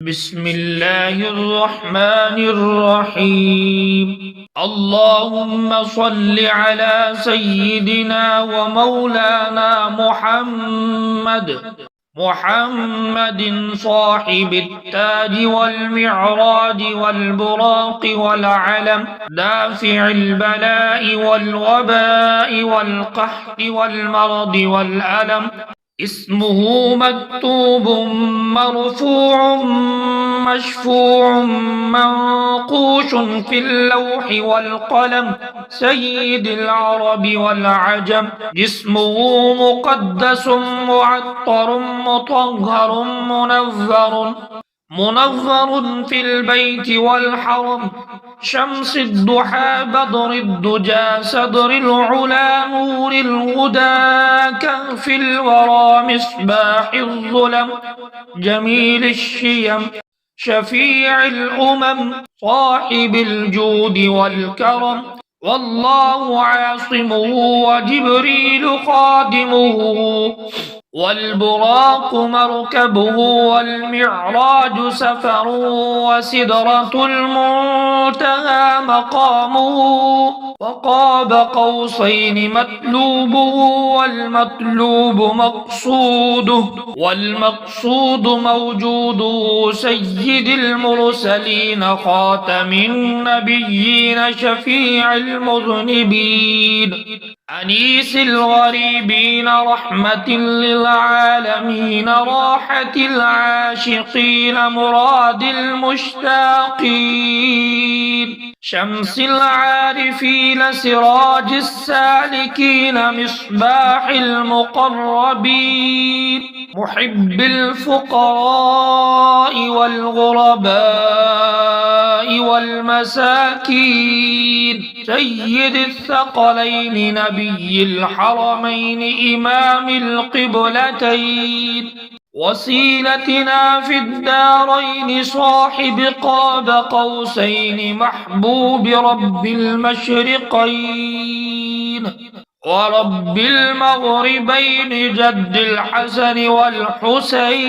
بسم الله الرحمن الرحيم. اللهم صل على سيدنا ومولانا محمد صاحب التاج والمعراج والبراق والعلم، دافع البلاء والوباء والقحط والمرض والألم. اسمه مكتوب مرفوع مشفوع منقوش في اللوح والقلم، سيد العرب والعجم. جسمه مقدس معطر مطهر منظر في البيت والحرم، شمس الضحى بدر الدجى صدر العلا نور الهدى كهف الورى مصباح الظلم، جميل الشيم شفيع الأمم صاحب الجود والكرم. والله عاصمه وجبريل خادمه، والبراق مركبه والمعراج سفر، وسدرة المنتهى مقامه، وقاب قوسين مطلوبه والمقصود موجوده، سيد المرسلين خاتم النبيين شفيع المذنبين، أنيس الغريبين رحمة للعالمين، راحة العاشقين مراد المشتاقين، شمس العارفين سراج السالكين مصباح المقربين، محب الفقراء والغرباء والمساكين، سيد الثقلين نبي الحرمين إمام القبلتين، وسيلتنا في الدارين صاحب قاب قوسين محبوب رب المشرقين ورب المغربين، جد الحسن والحسين،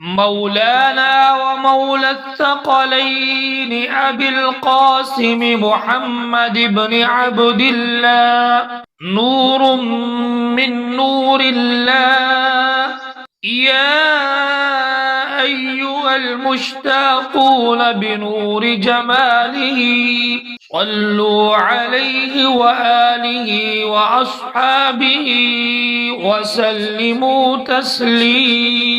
مولانا ومولى الثقلين أبي القاسم محمد بن عبد الله، نور من نور الله. يا أيها المشتاقون بنور جماله، صلوا عليه وآله وأصحابه وسلموا تسليما.